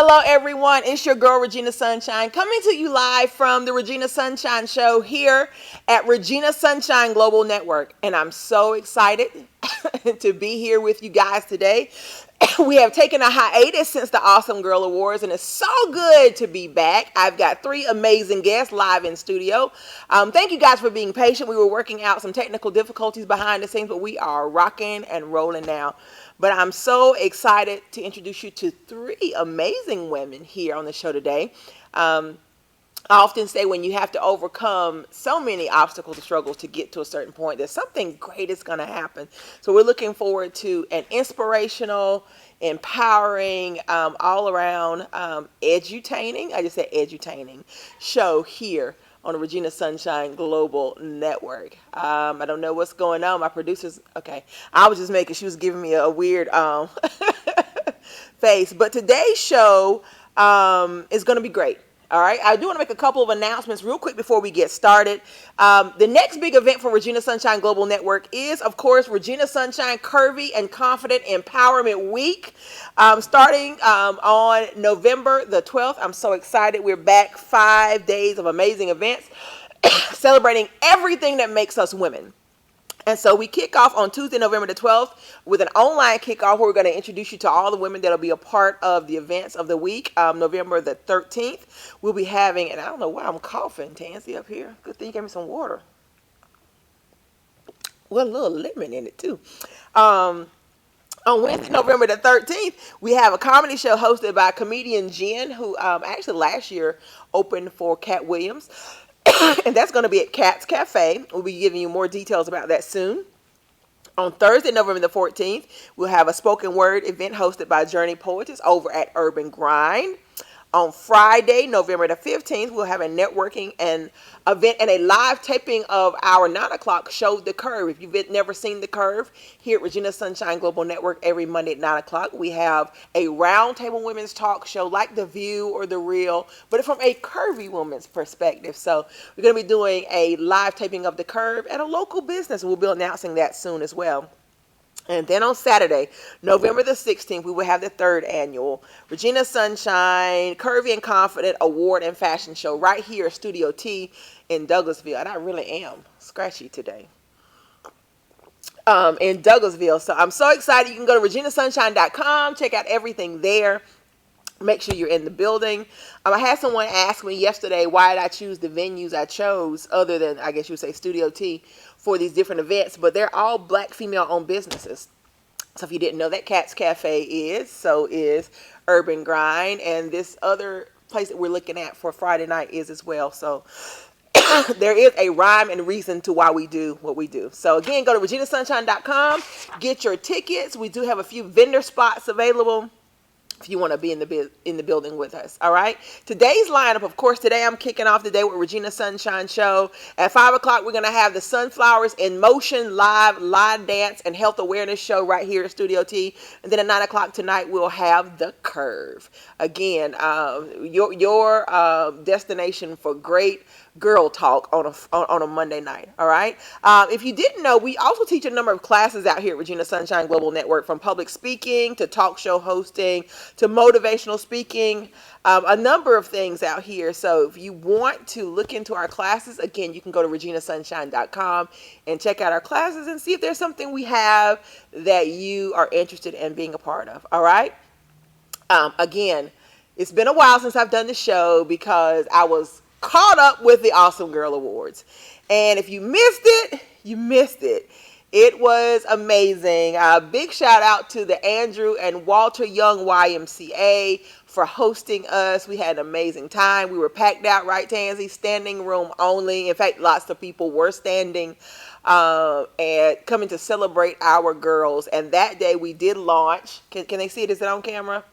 Hello, everyone. It's your girl, Regina Sunshine, coming to you live from the Regina Sunshine Show here at Regina Sunshine Global Network. And I'm so excited to be here with you guys today. We have taken a hiatus since the Awesome Girl Awards, and it's so good to be back. I've got three amazing guests live in studio. Thank you guys for being patient. We were working out some technical difficulties behind the scenes, but we are rocking and rolling now. But I'm so excited to introduce you to three amazing women here on the show today. I often say when you have to overcome so many obstacles and struggles to get to a certain point, that something great is going to happen. So we're looking forward to an inspirational, empowering, all around edutaining, I just said edutaining, show here on the Regina Sunshine Global Network. I don't know what's going on. My producer's, okay. I was just making, she was giving me a weird face. But today's show is going to be great. All right, I do want to make a couple of announcements real quick before we get started. The next big event for Regina Sunshine Global Network is, of course, Regina Sunshine Curvy and Confident Empowerment Week, starting on November the 12th. I'm so excited. We're back 5 days of amazing events celebrating everything that makes us women. And so we kick off on Tuesday, November the 12th with an online kickoff where we're going to introduce you to all the women that will be a part of the events of the week. November the 13th, we'll be having, and I don't know why I'm coughing, Tansy, up here. Good thing you gave me some water. Well, a little lemon in it, too. On Wednesday, November the 13th, we have a comedy show hosted by comedian Jen, who actually last year opened for Cat Williams. And that's going to be at Cat's Cafe. We'll be giving you more details about that soon. On Thursday, November the 14th, we'll have a spoken word event hosted by Journey Poetess over at Urban Grind. On Friday, November the 15th, we'll have a networking and event and a live taping of our 9 o'clock show, The Curve. If you've never seen The Curve, here at Regina Sunshine Global Network every Monday at 9 o'clock, we have a roundtable women's talk show like The View or The Real, but from a curvy woman's perspective. So we're going to be doing a live taping of The Curve at a local business. We'll be announcing that soon as well. And then on Saturday, November the 16th, we will have the third annual Regina Sunshine Curvy and Confident Award and Fashion Show right here at Studio T in Douglasville. And I really am scratchy today. In Douglasville. So I'm so excited. You can go to reginasunshine.com, check out everything there. Make sure you're in the building. I had someone ask me yesterday why did I choose the venues I chose other than, I guess you would say, Studio T for these different events. But they're all black female-owned businesses. So if you didn't know that, Cat's Cafe is, so is Urban Grind. And this other place that we're looking at for Friday night is as well. So there is a rhyme and reason to why we do what we do. So again, go to reginasunshine.com. Get your tickets. We do have a few vendor spots available if you want to be in the building with us. All right. Today's lineup, of course, today I'm kicking off the day with Regina Sunshine Show. At 5 o'clock, we're going to have the Sunflowers in Motion live dance and health awareness show right here at Studio T. And then at 9 o'clock tonight, we'll have The Curve. Again, your destination for great girl talk on a Monday night. All right. If you didn't know, we also teach a number of classes out here at Regina Sunshine Global Network, from public speaking to talk show hosting to motivational speaking, a number of things out here. So if you want to look into our classes, again, you can go to reginasunshine.com and check out our classes and see if there's something we have that you are interested in being a part of. All right. Again, it's been a while since I've done the show because I was caught up with the Awesome Girl Awards. And if you missed it, you missed it. It was amazing. Big shout out to the Andrew and Walter Young YMCA for hosting us. We had an amazing time. We were packed out, right, Tansy? Standing room only. In fact, lots of people were standing and coming to celebrate our girls. And that day we did launch. Can they see it? Is it on camera?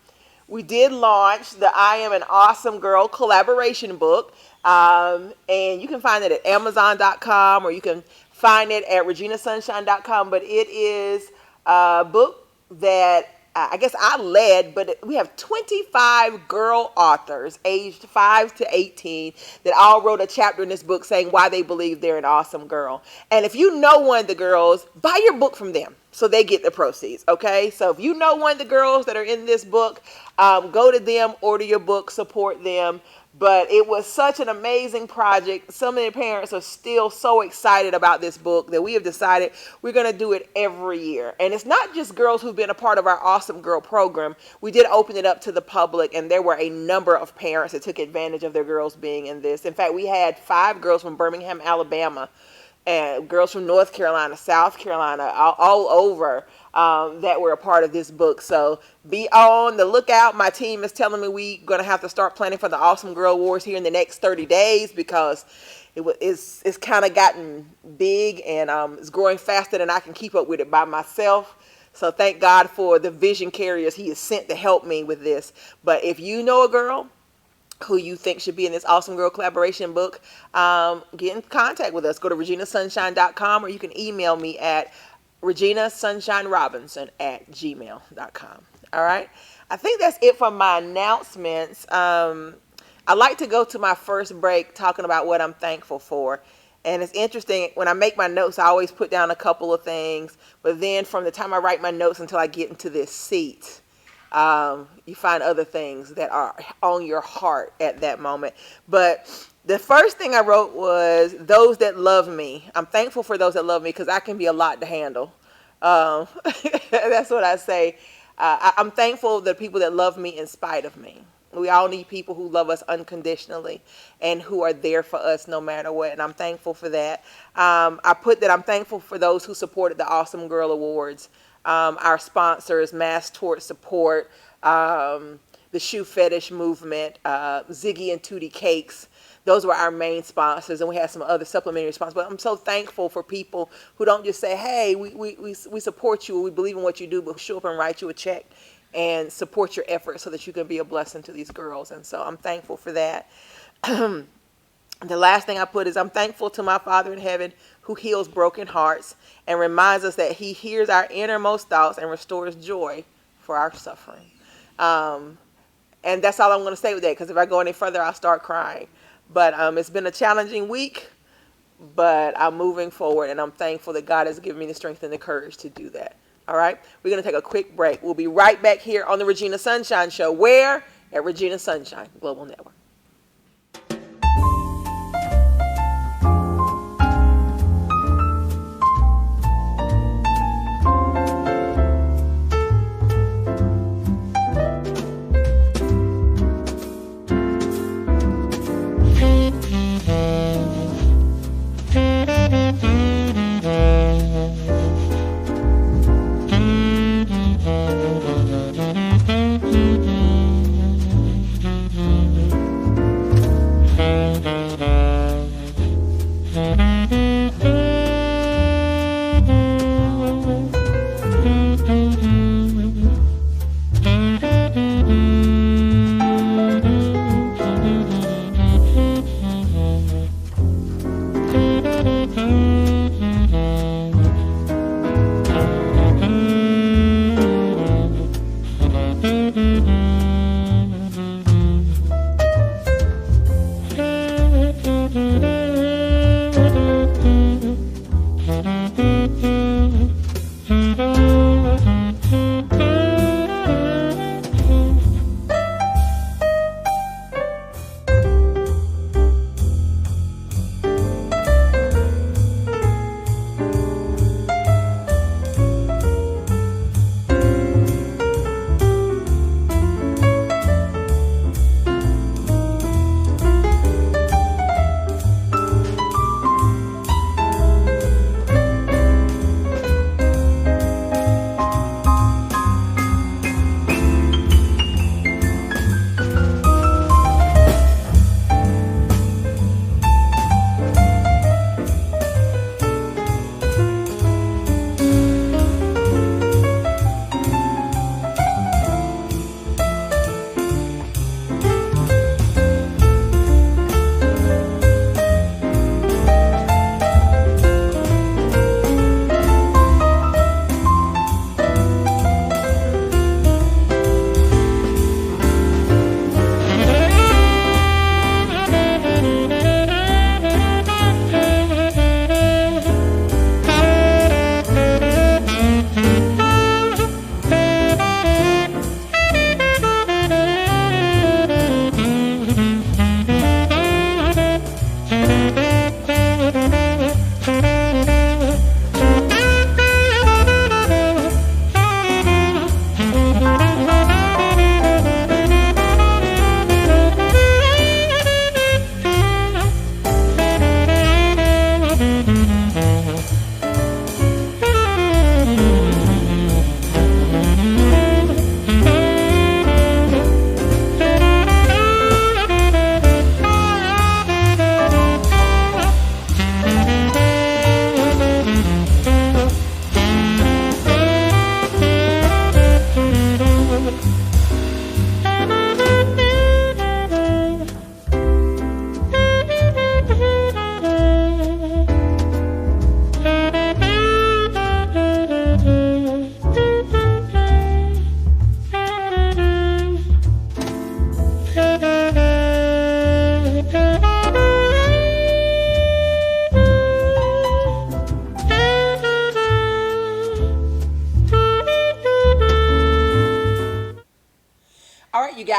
We did launch the I Am an Awesome Girl collaboration book. And you can find it at Amazon.com or you can find it at reginasunshine.com. But it is a book that I guess I led, but we have 25 girl authors aged 5 to 18 that all wrote a chapter in this book saying why they believe they're an awesome girl. And if you know one of the girls, buy your book from them. so they get the proceeds. Okay, so if you know one of the girls that are in this book, go to them, order your book, support them. But it was such an amazing project. Some of the parents are still so excited about this book that we have decided we're going to do it every year. And it's not just girls who've been a part of our Awesome Girl program. We did open it up to the public, and there were a number of parents that took advantage of their girls being in this. In fact, we had 5 girls from Birmingham, Alabama, and girls from North Carolina, South Carolina, all over, that were a part of this book. So be on the lookout. My team is telling me we're going to have to start planning for the Awesome Girl Awards here in the next 30 days because it's kind of gotten big, and it's growing faster than I can keep up with it by myself. So thank God for the vision carriers He has sent to help me with this. But if you know a girl who you think should be in this Awesome Girl collaboration book, get in contact with us. Go to reginasunshine.com, or you can email me at reginasunshinerobinson@gmail.com. All right. I think that's it for my announcements. I like to go to my first break talking about what I'm thankful for. And it's interesting, when I make my notes, I always put down a couple of things. But then from the time I write my notes until I get into this seat, you find other things that are on your heart at that moment. But the first thing I wrote was those that love me. I'm thankful for those that love me because I can be a lot to handle. That's what I say. I'm thankful that people that love me in spite of me. We all need people who love us unconditionally and who are there for us no matter what. And I'm thankful for that. I put that I'm thankful for those who supported the Awesome Girl Awards. Our sponsors, Mass Tort Support, the Shoe Fetish Movement, Ziggy and Tootie Cakes. Those were our main sponsors, and we had some other supplementary sponsors. But I'm so thankful for people who don't just say, hey, we support you, we believe in what you do, but show up and write you a check and support your efforts so that you can be a blessing to these girls. And so I'm thankful for that. The last thing I put is I'm thankful to my Father in heaven who heals broken hearts and reminds us that He hears our innermost thoughts and restores joy for our suffering. And that's all I'm going to say with that, because if I go any further, I'll start crying. But it's been a challenging week, but I'm moving forward, and I'm thankful that God has given me the strength and the courage to do that. All right? We're going to take a quick break. We'll be right back here on the Regina Sunshine Show. Where? At Regina Sunshine Global Network.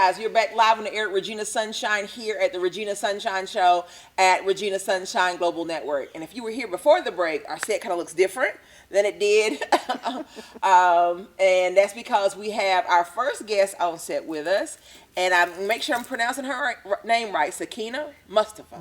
guys, you're back live on the air at Regina Sunshine here at the Regina Sunshine Show at Regina Sunshine Global Network. And if you were here before the break, our set kind of looks different than it did. And that's because we have our first guest on set with us. And I make sure I'm pronouncing her name right. Sakina Mustafa.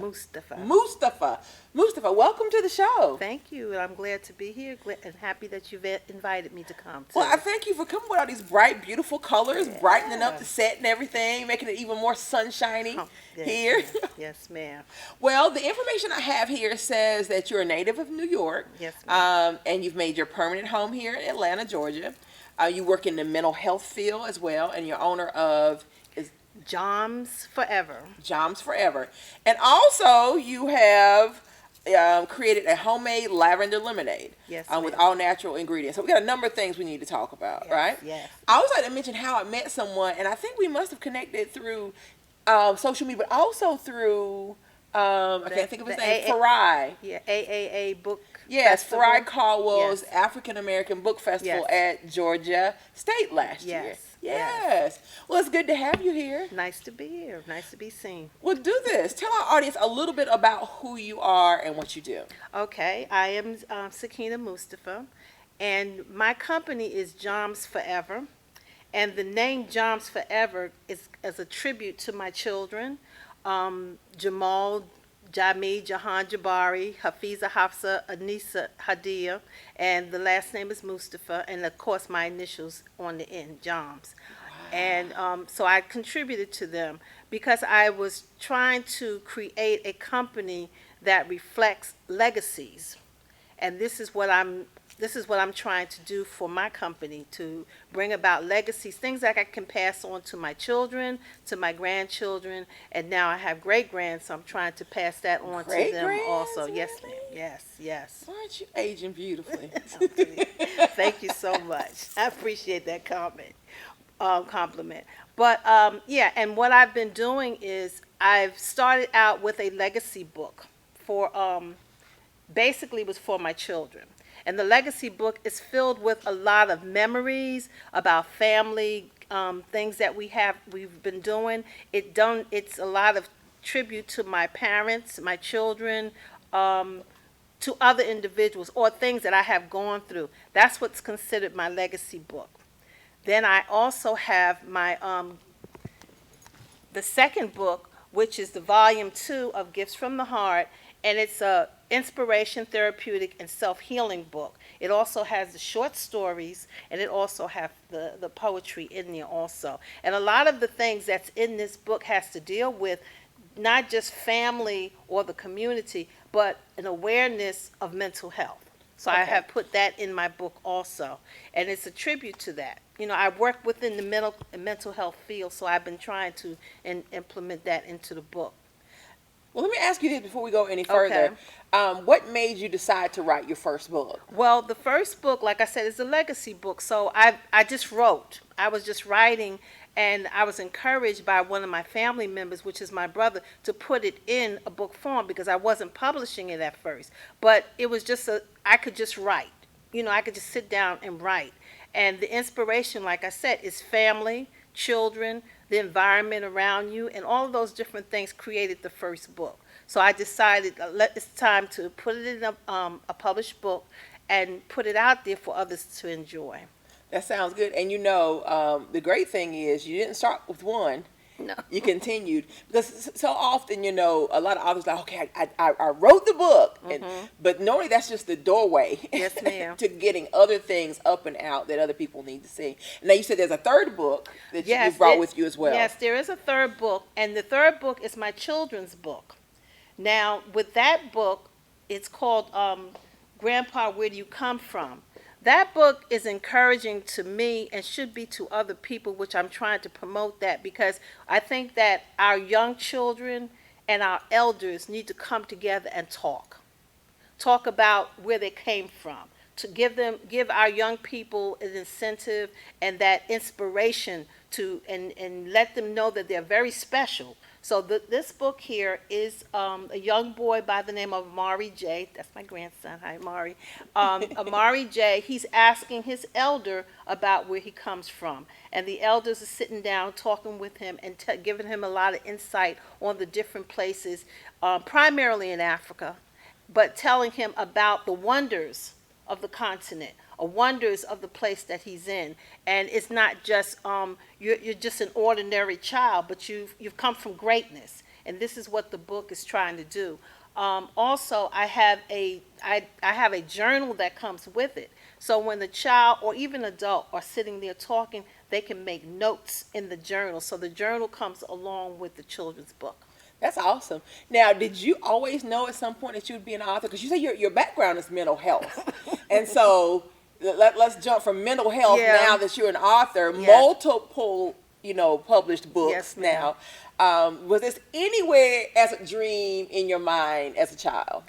Mustafa, welcome to the show. Thank you. I'm glad to be here and happy that you've invited me to come. Well, I thank you for coming with all these bright, beautiful colors, brightening up the set and everything, making it even more sunshiny here. Ma'am. Yes, ma'am. Well, the information I have here says that you're a native of New York. Yes, ma'am. And you've made your permanent home here in Atlanta, Georgia. You work in the mental health field as well, and you're owner of Joms Forever. Joms Forever. And also, you have created a homemade lavender lemonade. Yes, with all natural ingredients. So we got a number of things we need to talk about, right? Yes. I always like to mention how I met someone, and I think we must have connected through social media, but also through I can't think of his name. Farai. Yeah, AAA book. Yes, Festival. Farai Caldwell's Yes. African American Book Festival at Georgia State last year. Yes. Well, it's good to have you here. Nice to be here. Nice to be seen. Well, do this. Tell our audience a little bit about who you are and what you do. Okay, I am Sakina Mustafa, and my company is Joms Forever, and the name Joms Forever is as a tribute to my children, Jamal, Jami, Jahan Jabari, Hafiza Hafsa, Anisa Hadia, and the last name is Mustafa, and of course my initials on the end, Joms. And so I contributed to them because I was trying to create a company that reflects legacies, and this is what I'm trying to do for my company, to bring about legacies, things that I can pass on to my children, to my grandchildren, and now I have great-grands, so I'm trying to pass that on to them also. Really? Yes, ma'am. Yes. Aren't you aging beautifully? Thank you so much. I appreciate that compliment. But, and what I've been doing is I've started out with a legacy book for, basically was for my children. And the legacy book is filled with a lot of memories about family, things that we've been doing. It's a lot of tribute to my parents, my children, to other individuals, or things that I have gone through. That's what's considered my legacy book. Then I also have my the second book, which is the volume 2 of Gifts from the Heart, and it's a inspiration, therapeutic, and self-healing book. It also has the short stories, and it also has the poetry in there also. And a lot of the things that's in this book has to deal with not just family or the community, but an awareness of mental health. So I have put that in my book also, and it's a tribute to that. You know, I work within the mental health field, so I've been trying to implement that into the book. Well, let me ask you this before we go any further. What made you decide to write your first book? Well, the first book, like I said, is a legacy book. So I just wrote. I was just writing, and I was encouraged by one of my family members, which is my brother, to put it in a book form because I wasn't publishing it at first. But it was just I could just write. You know, I could just sit down and write. And the inspiration, like I said, is family, children, the environment around you, and all of those different things created the first book. So I decided it's time to put it in a published book and put it out there for others to enjoy. That sounds good. And you know, the great thing is you didn't start with one. No. You continued. Because so often, you know, a lot of authors are like, okay, I wrote the book. But normally that's just the doorway Yes, ma'am. to getting other things up and out that other people need to see. Now, you said there's a third book that you brought with you as well. Yes, there is a third book. And the third book is my children's book. Now, with that book, it's called Grandpa, Where Do You Come From? That book is encouraging to me and should be to other people, which I'm trying to promote that because I think that our young children and our elders need to come together and talk about where they came from, to give our young people an incentive and that inspiration and let them know that they're very special, So this book here is a young boy by the name of Amari J. That's my grandson. Hi, Amari. Amari J. He's asking his elder about where he comes from, and the elders are sitting down talking with him and giving him a lot of insight on the different places, primarily in Africa, but telling him about the wonders of the continent, or wonders of the place that he's in. And it's not just you're just an ordinary child, but you've come from greatness. And this is what the book is trying to do. Also, I have a journal that comes with it. So when the child or even adult are sitting there talking, they can make notes in the journal. So the journal comes along with the children's book. That's awesome. Now, did you always know at some point that you would be an author? Because you say your background is mental health. And so let's jump from mental health now that you're an author, multiple, published books now. Was this anywhere as a dream in your mind as a child?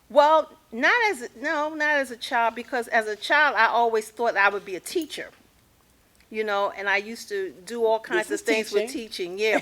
Well, not as a child, because as a child I always thought I would be a teacher. And I used to do all kinds of things with teaching. Yeah,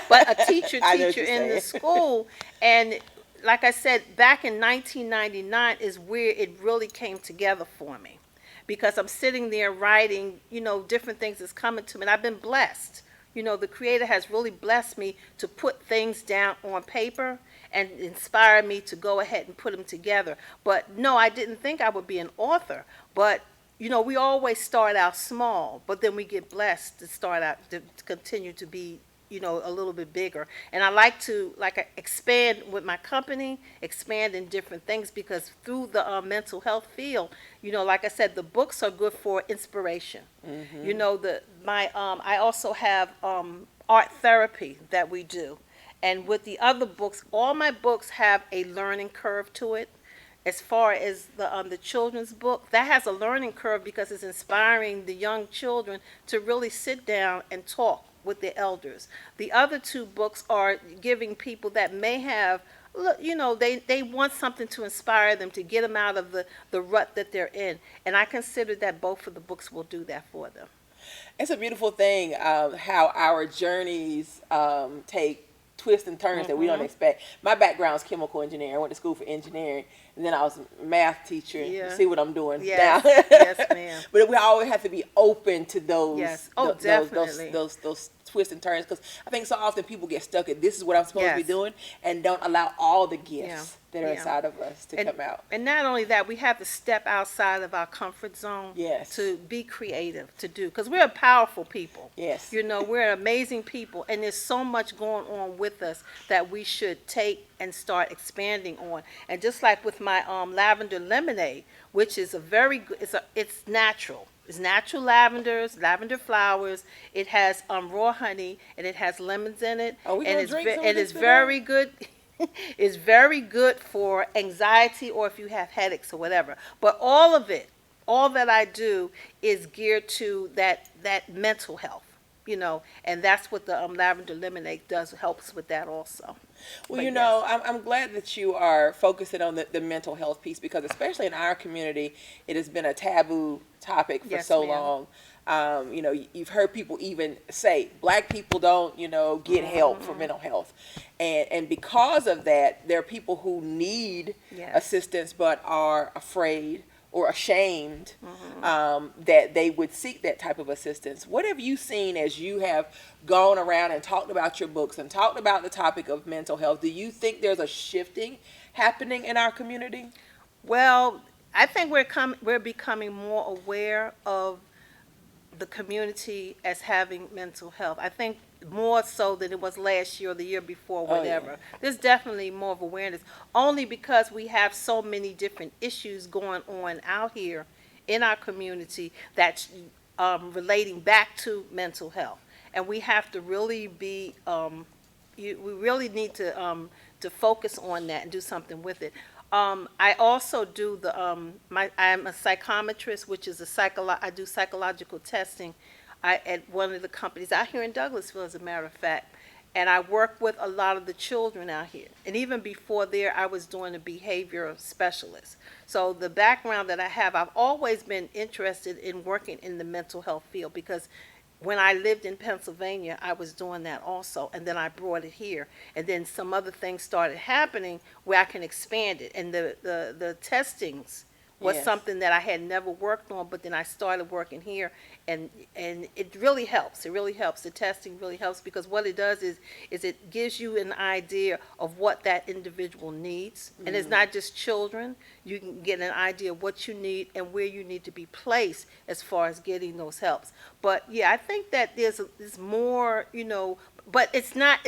but a teacher in the school. And like I said, back in 1999 is where it really came together for me, because I'm sitting there writing, different things that's coming to me, and I've been blessed. The Creator has really blessed me to put things down on paper and inspire me to go ahead and put them together. But no, I didn't think I would be an author. But we always start out small, but then we get blessed to start out to continue to be, a little bit bigger. And I like to expand with my company, expand in different things, because through the mental health field, like I said, the books are good for inspiration. Mm-hmm. I also have art therapy that we do, and with the other books, all my books have a learning curve to it. As far as the children's book, that has a learning curve because it's inspiring the young children to really sit down and talk with their elders. The other two books are giving people that may have, they want something to inspire them, to get them out of the rut that they're in. And I consider that both of the books will do that for them. It's a beautiful thing how our journeys take twists and turns that we don't expect. My background is chemical engineering. I went to school for engineering, and then I was a math teacher. You see what I'm doing now. Yes, ma'am. But we always have to be open to those, definitely. those twists and turns, because I think so often people get stuck at this is what I'm supposed to be doing, and don't allow all the gifts that are inside of us to come out. And not only that, we have to step outside of our comfort zone to be creative, to do, because we're a powerful people. Yes. We're amazing people, and there's so much going on with us that we should take and start expanding on. And just like with my lavender lemonade, which is a very good, it's natural. It's natural lavender flowers. It has raw honey, and it has lemons in it. Are we gonna drink some of it this is today? very good. It's very good for anxiety, or if you have headaches or whatever. But all of it, all that I do is geared to that mental health, and that's what the lavender lemonade does, helps with that also. Well, I'm glad that you are focusing on the mental health piece, because especially in our community, it has been a taboo topic for so long. You've heard people even say Black people don't, get help for mental health. And because of that, there are people who need assistance but are afraid or ashamed that they would seek that type of assistance. What have you seen as you have gone around and talked about your books and talked about the topic of mental health? Do you think there's a shifting happening in our community? Well, I think we're becoming more aware of the community as having mental health. I think more so than it was last year or the year before, whatever. There's definitely more of awareness, only because we have so many different issues going on out here in our community that's relating back to mental health. And we have to really be, we really need to focus on that and do something with it. I also do I'm a psychometrist, which is I do psychological testing at one of the companies out here in Douglasville, as a matter of fact. And I work with a lot of the children out here. And even before there, I was doing a behavioral specialist. So the background that I have, I've always been interested in working in the mental health field, because when I lived in Pennsylvania, I was doing that also, and then I brought it here, and then some other things started happening where I can expand it, and the testings was Yes. something that I had never worked on, but then I started working here, and it really helps. It really helps. The testing really helps because what it does is it gives you an idea of what that individual needs, and it's not just children. You can get an idea of what you need and where you need to be placed as far as getting those helps. But yeah, I think that there's more, but it's not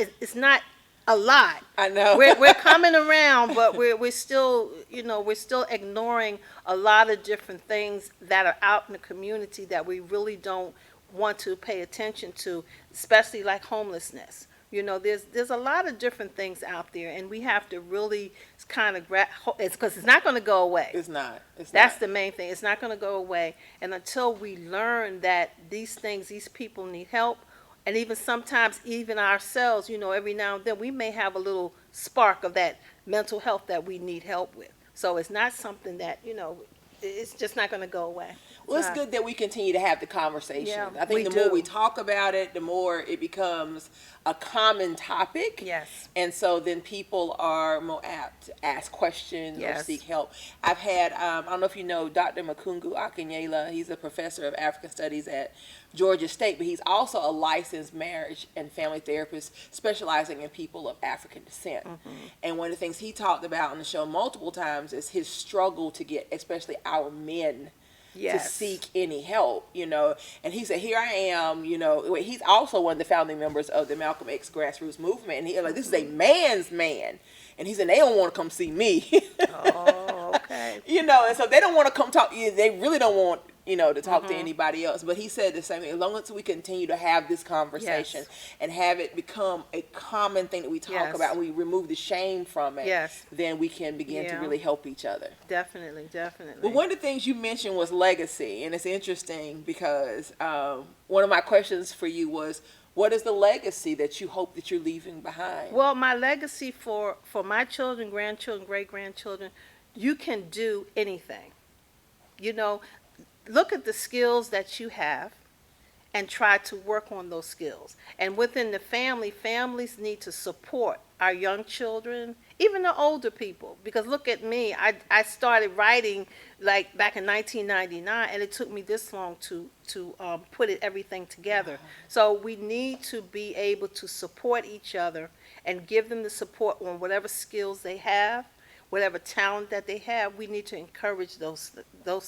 a lot. I know. We're coming around, but we're still, we're still ignoring a lot of different things that are out in the community that we really don't want to pay attention to, especially like homelessness. There's a lot of different things out there, and we have to really kind of it's because it's not going to go away. It's not. That's the main thing. It's not going to go away, and until we learn that these people need help, and even sometimes even ourselves, every now and then we may have a little spark of that mental health that we need help with. So it's not something that, it's just not going to go away. Well, it's good that we continue to have the conversation. Yeah, I think the more we talk about it, the more it becomes a common topic. Yes. And so then people are more apt to ask questions or seek help. I've had, I don't know if you know Dr. Makungu Akinyela. He's a professor of African Studies at Georgia State, but he's also a licensed marriage and family therapist specializing in people of African descent. And one of the things he talked about on the show multiple times is his struggle to get, especially our men, to seek any help, and he said, here I am, he's also one of the founding members of the Malcolm X grassroots movement, and he like, this is a man's man, and he said, they don't want to come see me. Oh, okay. And so they don't want to come talk, they really don't want, to talk to anybody else, but he said the same thing, as long as we continue to have this conversation and have it become a common thing that we talk about, and we remove the shame from it, then we can begin to really help each other. Definitely. Well, one of the things you mentioned was legacy, and it's interesting because one of my questions for you was, what is the legacy that you hope that you're leaving behind? Well, my legacy for my children, grandchildren, great-grandchildren, you can do anything. Look at the skills that you have and try to work on those skills. And within the family, families need to support our young children, even the older people. Because look at me, I started writing like back in 1999, and it took me this long to put everything together. So we need to be able to support each other and give them the support on whatever skills they have, whatever talent that they have. We need to encourage those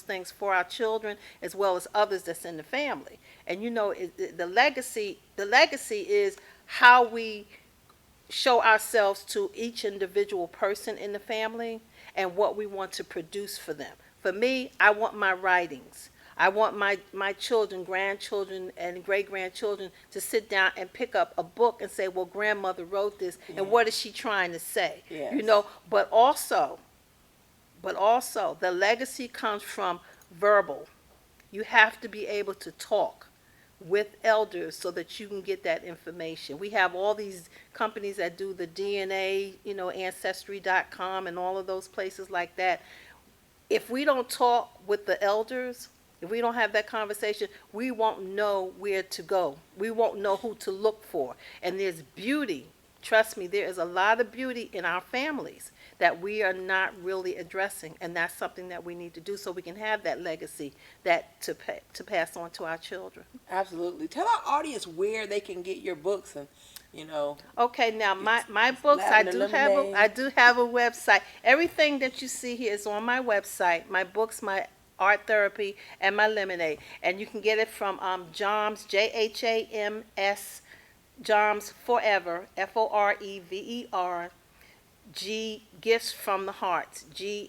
things for our children as well as others that's in the family. And the legacy is how we show ourselves to each individual person in the family and what we want to produce for them. For me, I want my writings. I want my children, grandchildren, and great-grandchildren to sit down and pick up a book and say, well, grandmother wrote this, and what is she trying to say? But also, the legacy comes from verbal. You have to be able to talk with elders so that you can get that information. We have all these companies that do the DNA, Ancestry.com and all of those places like that. If we don't talk with the elders, if we don't have that conversation, we won't know where to go. We won't know who to look for. And there's beauty. Trust me, there is a lot of beauty in our families that we are not really addressing, and that's something that we need to do so we can have that legacy to pass on to our children. Absolutely. Tell our audience where they can get your books and Okay, now my books, I do have a website. Everything that you see here is on my website. My books, my art therapy, and my lemonade. And you can get it from Joms, JHAMS, Joms Forever, FOREVER, Gifts from the Hearts, GHF.org.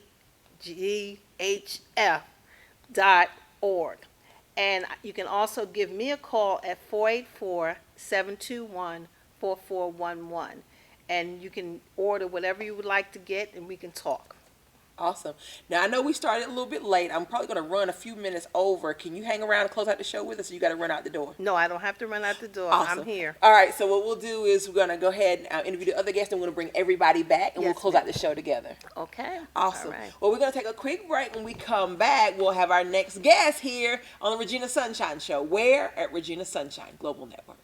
And you can also give me a call at 484-721-4411. And you can order whatever you would like to get, and we can talk. Awesome. Now, I know we started a little bit late. I'm probably going to run a few minutes over. Can you hang around and close out the show with us, or you got to run out the door? No, I don't have to run out the door. Awesome. I'm here. All right, so what we'll do is we're going to go ahead and interview the other guests, and we're going to bring everybody back, and we'll Yes, close ma'am. out the show together. Okay. Awesome. All right. Well, we're going to take a quick break. When we come back, we'll have our next guest here on the Regina Sunshine Show. Where? At Regina Sunshine Global Network.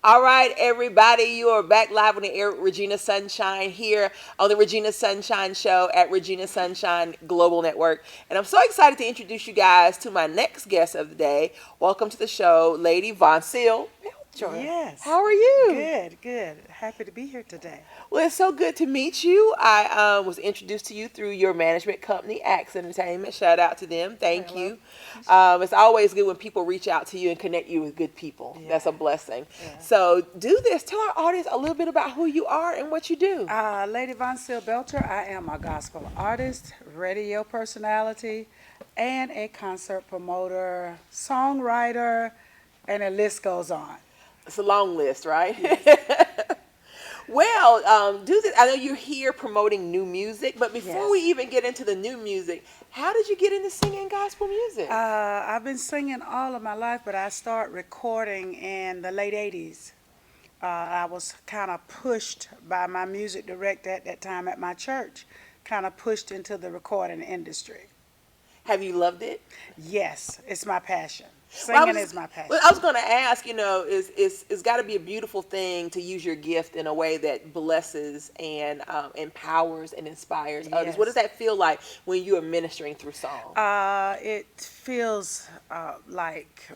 All right, everybody, you are back live on the air with Regina Sunshine here on the Regina Sunshine Show at Regina Sunshine Global Network. And I'm so excited to introduce you guys to my next guest of the day. Welcome to the show, Lady Von Seal. Yes. How are you? Good, good. Happy to be here today. Well, it's so good to meet you. I was introduced to you through your management company, Axe Entertainment. Shout out to them. Thank you. It's always good when people reach out to you and connect you with good people. Yeah. That's a blessing. Yeah. So do this. Tell our audience a little bit about who you are and what you do. Lady Von Seal Belcher, I am a gospel artist, radio personality, and a concert promoter, songwriter, and the list goes on. It's a long list, right? Well, do this. I know you're here promoting new music, but before we even get into the new music, how did you get into singing gospel music? I've been singing all of my life, but I started recording in the late 80s. I was kind of pushed by my music director at that time at my church, kind of pushed into the recording industry. Have you loved it? Yes, it's my passion. Well, Singing is my well, passion. I was going to ask, it's got to be a beautiful thing to use your gift in a way that blesses and empowers and inspires others. What does Yes. that feel like when you are ministering through song? It feels like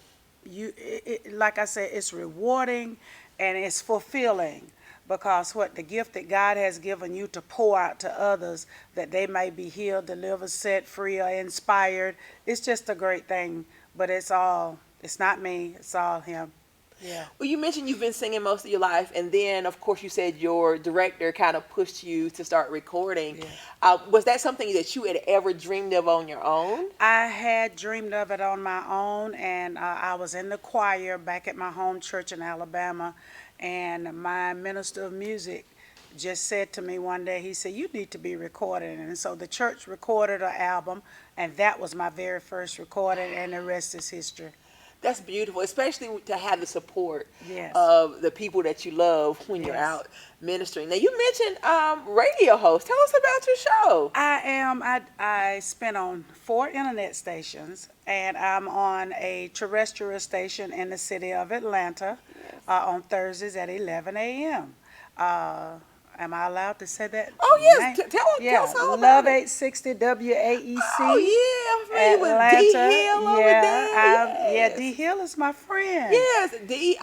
like I said, it's rewarding and it's fulfilling because what the gift that God has given you to pour out to others that they may be healed, delivered, set free, or inspired. It's just a great thing, but it's not me, it's all Him. Yeah. Well, you mentioned you've been singing most of your life, and then, of course, you said your director kind of pushed you to start recording. Yeah. Was that something that you had ever dreamed of on your own? I had dreamed of it on my own, and I was in the choir back at my home church in Alabama, and my minister of music just said to me one day, he said, "You need to be recording." And so the church recorded an album, and that was my very first recording, and the rest is history. That's beautiful, especially to have the support Yes. of the people that you love when you're Yes. out ministering. Now, you mentioned radio host. Tell us about your show. I spent on 4 internet stations, and I'm on a terrestrial station in the city of Atlanta on Thursdays at 11 a.m. Am I allowed to say that? Oh, yes. name? Tell us all about Love it. 860 WAEC. Oh, yeah. I'm familiar with D. Hill over there. Yeah, Yes. D Hill is my friend. Yes, Dee,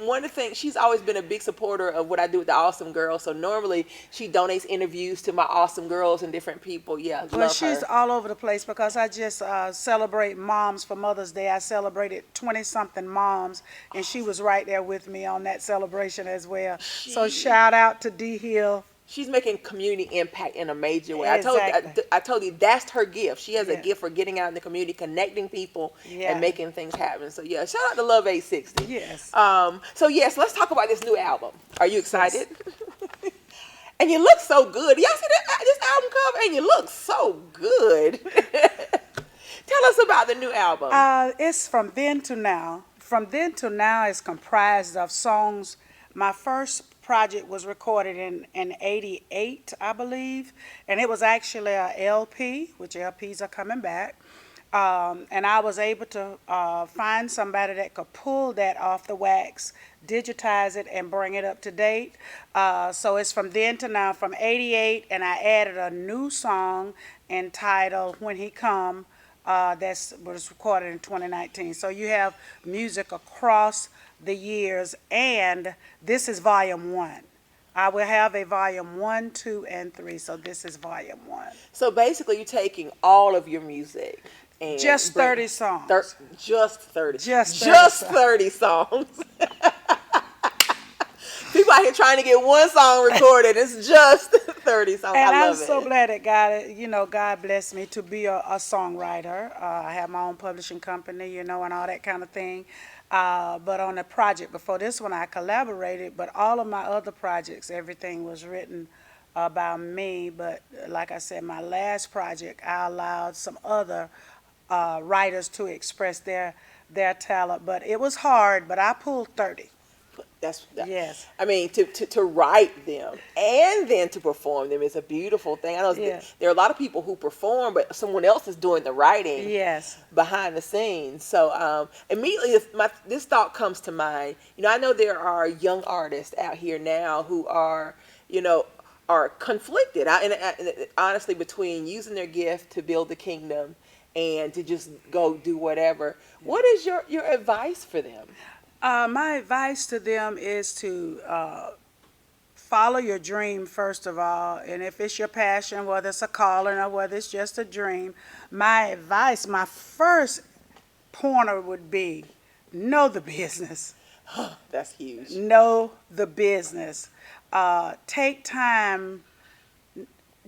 one of the things, she's always been a big supporter of what I do with the Awesome Girls. So normally she donates interviews to my Awesome Girls and different people. Yeah, Well, love she's her. all over the place because I just celebrate moms for Mother's Day. I celebrated 20-something moms, and she was right there with me on that celebration as well. So shout out to D Hill. She's making community impact in a major way. Exactly. I told you that's her gift. She has a Yeah. gift for getting out in the community, connecting people, Yeah. and making things happen. So yeah, shout out to Love 860. Yes. So yes, let's talk about this new album. Are you excited? And you look so good. Y'all see this album cover? And you look so good. Tell us about the new album. It's From Then to Now. From Then to Now is comprised of songs. My first project was recorded in 88, I believe, and it was actually a LP, which LPs are coming back. And I was able to find somebody that could pull that off the wax, digitize it, and bring it up to date. So it's From Then to Now, from 88, and I added a new song entitled When He Come. That was recorded in 2019. So you have music across the years, and this is volume 1. I will have a volume 1, 2, and 3. So this is volume 1. So basically, you're taking all of your music and Just 30 songs. Just 30. Just 30 Just songs. 30 songs. People out here trying to get one song recorded. It's just 30 songs. And I I'm love so it. glad that God blessed me to be a songwriter. I have my own publishing company, and all that kind of thing. But on the project before this one, I collaborated, but all of my other projects, everything was written by me. But like I said, my last project, I allowed some other writers to express their talent. But it was hard, but I pulled 30. Yes. I mean, to write them and then to perform them is a beautiful thing. I know Yes. there are a lot of people who perform, but someone else is doing the writing Yes. behind the scenes. So immediately this thought comes to mind. I know there are young artists out here now who are conflicted, and honestly, between using their gift to build the kingdom and to just go do whatever. What is your advice for them? My advice to them is to follow your dream, first of all. And if it's your passion, whether it's a calling or whether it's just a dream, my advice, my first pointer would be know the business. That's huge. Know the business. Take time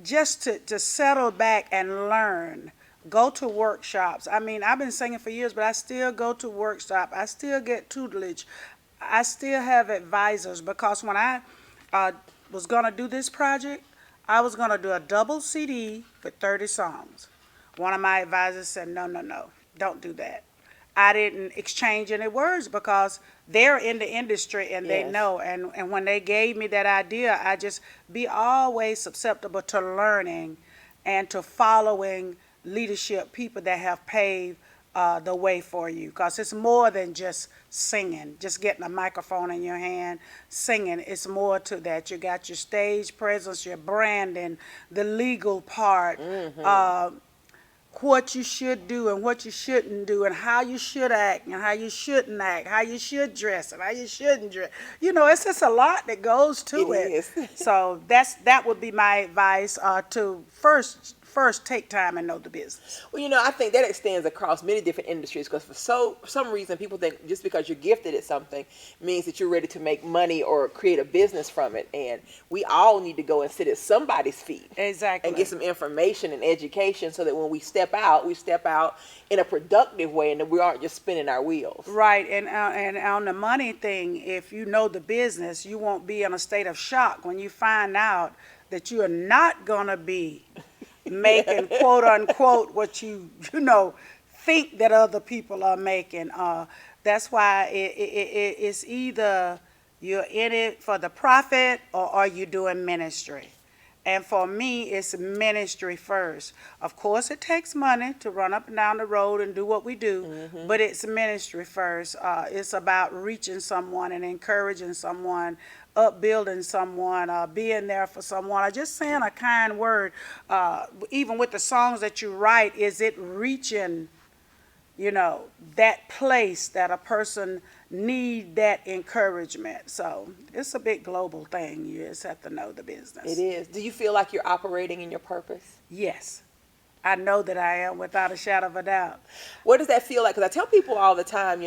just to settle back and learn. Go to workshops. I mean, I've been singing for years, but I still go to workshops. I still get tutelage. I still have advisors because when I was going to do this project, I was going to do a double CD with 30 songs. One of my advisors said, no, don't do that. I didn't exchange any words because they're in the industry and they Yes. know. And when they gave me that idea, I just be always susceptible to learning and to following leadership, people that have paved the way for you, because it's more than just singing, just getting a microphone in your hand, singing. It's more to that. You got your stage presence, your branding, the legal part, what you should do and what you shouldn't do, and how you should act and how you shouldn't act, how you should dress and how you shouldn't dress. It's just a lot that goes to It it. is. So that would be my advice, to first take time and know the business. Well, I think that extends across many different industries, because for some reason people think just because you're gifted at something means that you're ready to make money or create a business from it. And we all need to go and sit at somebody's feet. Exactly. And get some information and education, so that when we step out in a productive way, and that we aren't just spinning our wheels. Right, and on the money thing, if you know the business, you won't be in a state of shock when you find out that you are not gonna be making quote unquote what you think that other people are making. That's why it's either you're in it for the profit, or are you doing ministry? And for me, it's ministry first. Of course, it takes money to run up and down the road and do what we do, but it's ministry first. It's about reaching someone and encouraging someone, upbuilding someone, being there for someone, or just saying a kind word. Even with the songs that you write, is it reaching, that place that a person need that encouragement? So it's a big global thing. You just have to know the business. It is. Do you feel like you're operating in your purpose? Yes. I know that I am, without a shadow of a doubt. What does that feel like? Because I tell people all the time,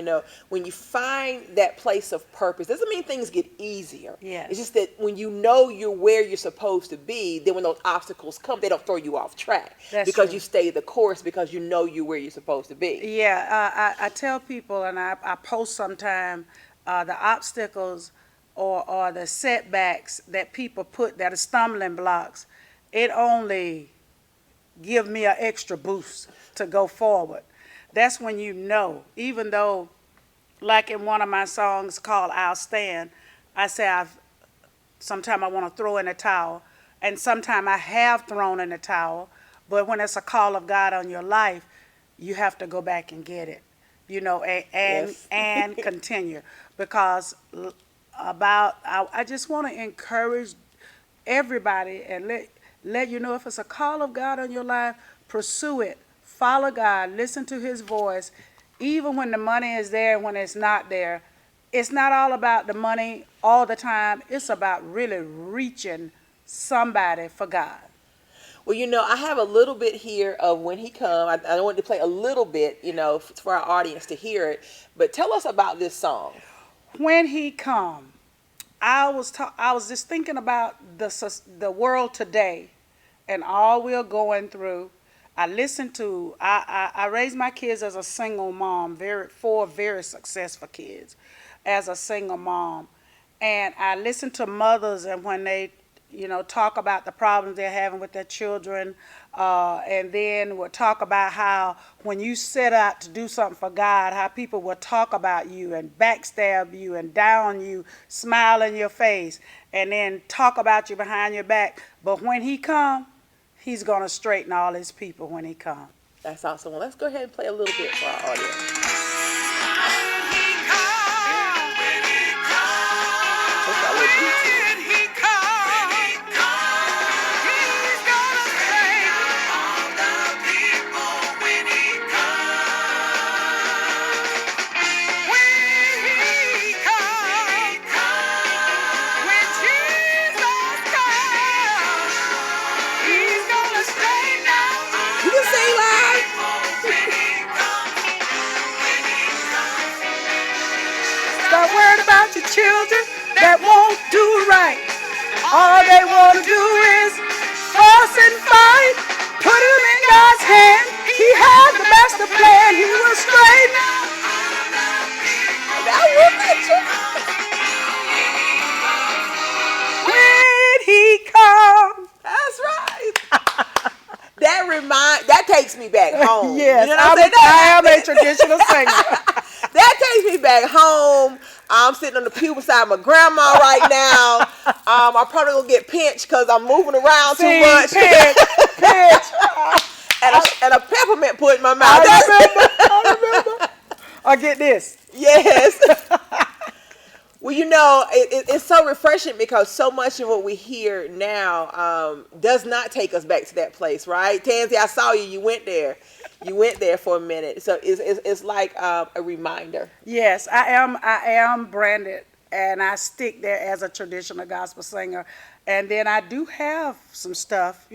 when you find that place of purpose, doesn't mean things get easier. Yes. It's just that when you know you're where you're supposed to be, then when those obstacles come, they don't throw you off track. That's because true. you stay the course, because you know you're where you're supposed to be. Yeah, I tell people, and I post sometime, the obstacles or the setbacks that people put that are stumbling blocks, it only give me an extra boost to go forward. That's when even though, like in one of my songs called I'll Stand, I say sometimes I want to throw in the towel, and sometimes I have thrown in the towel, but when it's a call of God on your life, you have to go back and get it, Yes. and continue. Because I just want to encourage everybody and let you know, if it's a call of God on your life, pursue it. Follow God. Listen to his voice. Even when the money is there and when it's not there, it's not all about the money all the time. It's about really reaching somebody for God. Well, I have a little bit here of When He Come. I wanted to play a little bit, for our audience to hear it. But tell us about this song. When he come, I was just thinking about the world today and all we're going through. I raised my kids as a single mom, four very successful kids as a single mom. And I listen to mothers, and when they, talk about the problems they're having with their children, and then we'll talk about how when you set out to do something for God, how people will talk about you and backstab you and down you, smile in your face, and then talk about you behind your back. But when he come, he's going to straighten all his people when he come. That's awesome. Well, let's go ahead and play a little bit for our audience. Just got a little beat to it. You can sing live. Stop worrying about your children that won't do right. All they want to do is fuss and fight. Put them in God's hand. He has the master plan. He will straighten out. Now look at you. When he comes. That's right. That takes me back home. Yes, You know what I'm saying? I am a traditional singer. That takes me back home. I'm sitting on the pew beside my grandma right now. I'm probably gonna get pinched because I'm moving around too much. Pinch. and a peppermint put in my mouth. I remember. I get this. Yes. Well, it's so refreshing because so much of what we hear now does not take us back to that place, right? Tansy, I saw you. You went there. You went there for a minute. So it's like a reminder. Yes, I am branded, and I stick there as a traditional gospel singer. And then I do have some stuff,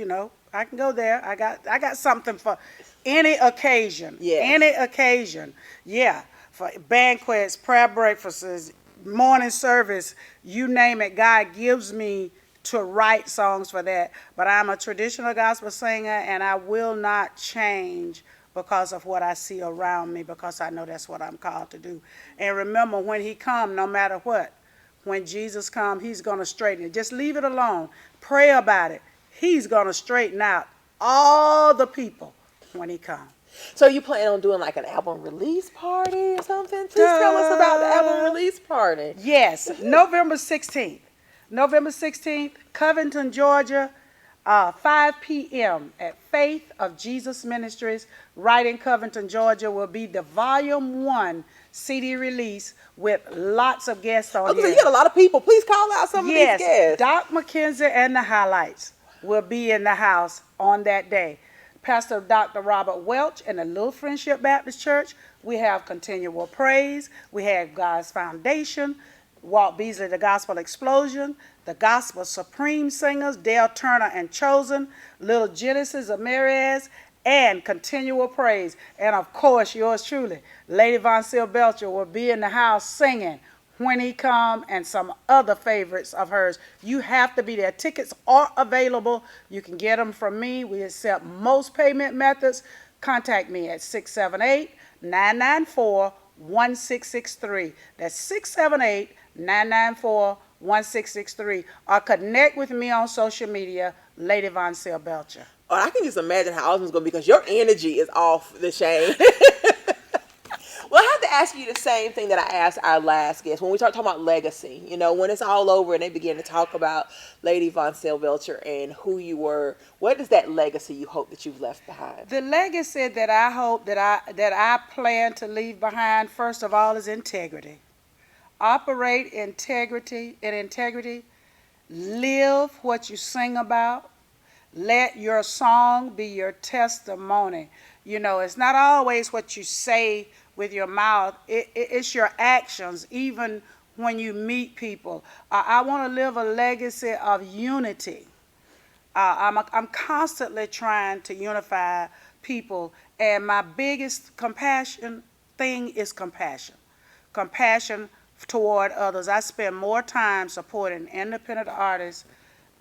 I can go there. I got something for any occasion. Yes. Any occasion. Yeah. For banquets, prayer breakfasts, morning service, you name it. God gives me to write songs for that. But I'm a traditional gospel singer, and I will not change because of what I see around me, because I know that's what I'm called to do. And remember, when he comes, no matter what, when Jesus comes, he's going to straighten it. Just leave it alone. Pray about it. He's going to straighten out all the people when he comes. So you plan on doing like an album release party or something? Please tell us about the album release party. Yes, November 16th. November 16th, Covington, Georgia, 5 p.m. at Faith of Jesus Ministries, right in Covington, Georgia, will be the Volume 1 CD release with lots of guests on Okay, so here. you got a lot of people. Please call out some of these guests. Yes, Doc McKenzie and the Highlights will be in the house on that day. Pastor Dr. Robert Welch in the Little Friendship Baptist Church. We have Continual Praise. We have God's Foundation. Walt Beasley, the Gospel Explosion. The Gospel Supreme Singers, Dale Turner and Chosen. Little Genesis of Marias. And Continual Praise. And of course, yours truly, Lady Von Sil Belcher will be in the house singing When He Come and some other favorites of hers. You have to be there. Tickets are available. You can get them from me. We accept most payment methods. Contact me at 678-994-1663. That's 678-994-1663. Or connect with me on social media, Lady Von Sil Belcher. Oh, I can just imagine how awesome it's going to be because your energy is off the chain. Well, I have to ask you the same thing that I asked our last guest when we start talking about legacy. When it's all over and they begin to talk about Lady Von Sil Belcher and who you were, what is that legacy you hope that you've left behind? The legacy that I hope that I plan to leave behind, first of all, is integrity. Operate in integrity. Live what you sing about. Let your song be your testimony. It's not always what you say with your mouth. It's your actions, even when you meet people. I want to live a legacy of unity. I'm constantly trying to unify people, and my biggest compassion thing is compassion. Compassion toward others. I spend more time supporting independent artists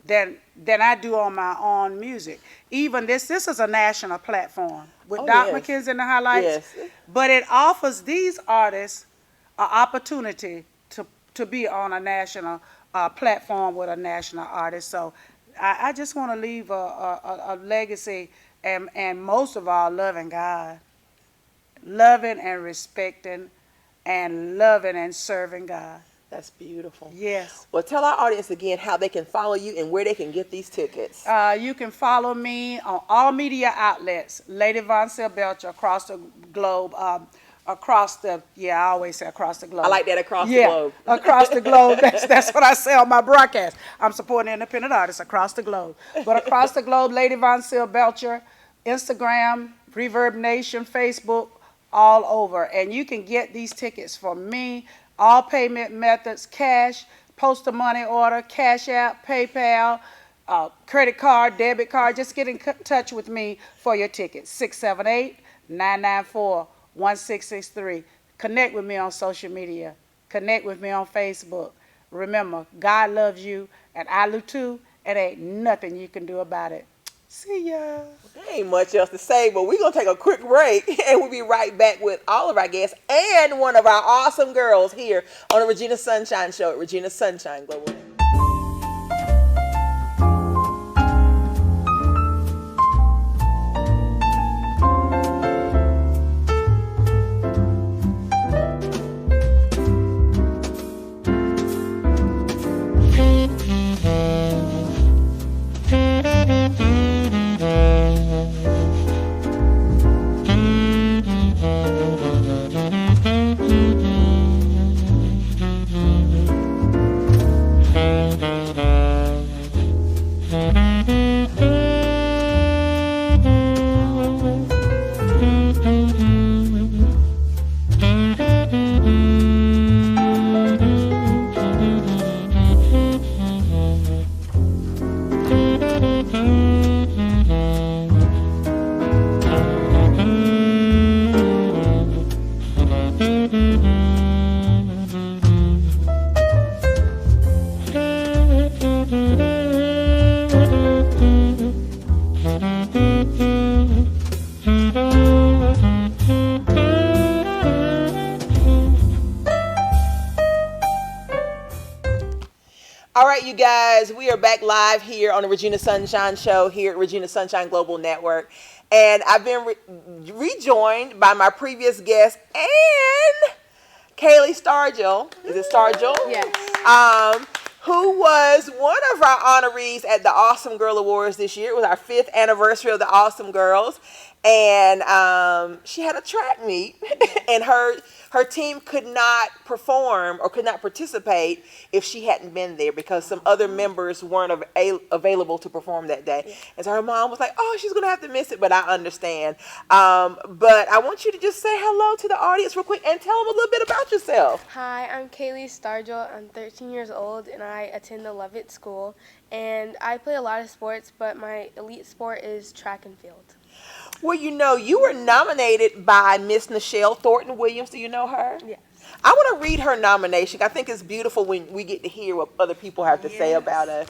than I do on my own music. Even this is a national platform with Doc McKenzie and the Highlights. Yes. But it offers these artists an opportunity to be on a national platform with a national artist. So I just want to leave a legacy, and most of all, loving God. Loving and respecting and loving and serving God. That's beautiful. Yes. Well, tell our audience again how they can follow you and where they can get these tickets. You can follow me on all media outlets, Lady Von Sil Belcher, across the globe. I always say across the globe. I like that, across the globe. Across the globe. That's what I say on my broadcast. I'm supporting independent artists across the globe. But across the globe, Lady Von Sil Belcher, Instagram, Reverb Nation, Facebook, all over. And you can get these tickets from me. All payment methods: cash, postal money order, Cash App, PayPal, credit card, debit card. Just get in touch with me for your tickets. 678-994-1663. Connect with me on social media. Connect with me on Facebook. Remember, God loves you, and I do too, and ain't nothing you can do about it. See ya. There ain't much else to say, but we're going to take a quick break, and we'll be right back with all of our guests and one of our awesome girls here on the Regina Sunshine Show at Regina Sunshine Global. All right, you guys, we are back live here on the Regina Sunshine Show here at Regina Sunshine Global Network. And I've been rejoined by my previous guest and Kaylee Stargell. Is it Stargell? Yes. Who was one of our honorees at the Awesome Girl Awards this year. It was our 5th anniversary of the Awesome Girls. And she had a track meet, and her team could not perform or could not participate if she hadn't been there because some other members weren't available to perform that day. Yeah. And so her mom was like, oh, she's going to have to miss it, but I understand. But I want you to just say hello to the audience real quick and tell them a little bit about yourself. Hi, I'm Kaylee Stargell. I'm 13 years old, and I attend the Lovett School. And I play a lot of sports, but my elite sport is track and field. Well, you know, you were nominated by Miss Nichelle Thornton Williams. Do you know her? Yes. I want to read her nomination. I think it's beautiful when we get to hear what other people have to say about us.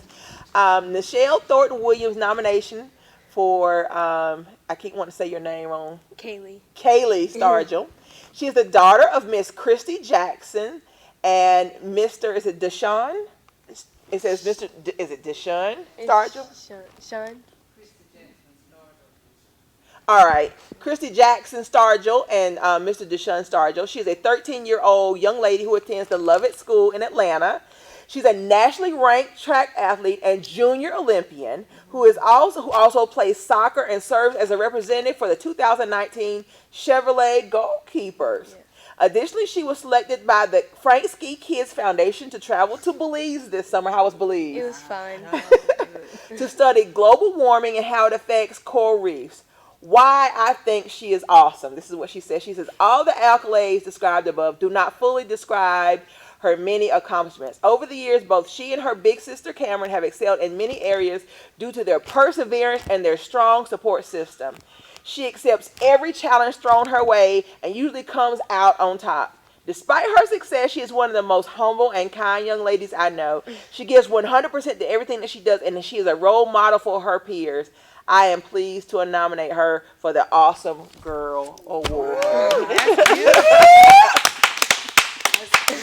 Nichelle Thornton Williams nomination for, I keep wanting to say your name wrong. Kaylee Stargell. She is the daughter of Miss Christy Jackson and Mr. Is it Deshaun? It says Mr. Is it Deshaun Stargell? Sean. All right, Christy Jackson Stargell and Mr. Deshaun Stargell. She's a 13-year-old young lady who attends the Lovett School in Atlanta. She's a nationally ranked track athlete and junior Olympian who also plays soccer and serves as a representative for the 2019 Chevrolet Goalkeepers. Yeah. Additionally, she was selected by the Frank Ski Kids Foundation to travel to Belize this summer. How was Belize? It was fun. To study global warming and how it affects coral reefs. Why I think she is awesome. This is what she says. She says, all the accolades described above do not fully describe her many accomplishments. Over the years, both she and her big sister Cameron have excelled in many areas due to their perseverance and their strong support system. She accepts every challenge thrown her way and usually comes out on top. Despite her success, she is one of the most humble and kind young ladies I know. She gives 100% to everything that she does, and she is a role model for her peers. I am pleased to nominate her for the Awesome Girl Award. That's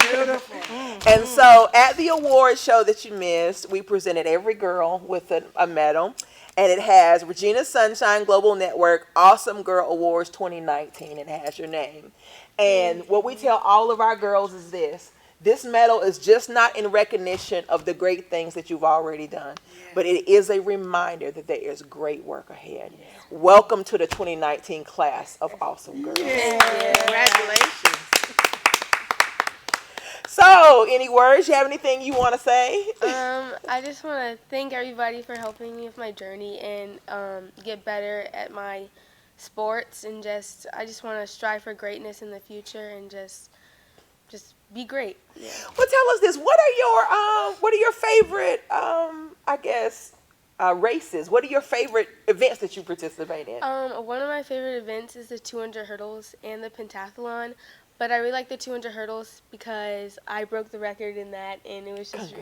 beautiful. And so at the award show that you missed, we presented every girl with a medal. And it has Regina Sunshine Global Network Awesome Girl Awards 2019. It has your name. And what we tell all of our girls is this. This medal is just not in recognition of the great things that you've already done, but it is a reminder that there is great work ahead. Welcome to the 2019 class of Awesome Girls. Congratulations. So, any words? You have anything you want to say? I just want to thank everybody for helping me with my journey and get better at my sports, and I just want to strive for greatness in the future and just be great. Yeah. Well, tell us this. What are your favorite, races? What are your favorite events that you participate in? One of my favorite events is the 200 hurdles and the pentathlon. But I really like the 200 hurdles because I broke the record in that, and it was just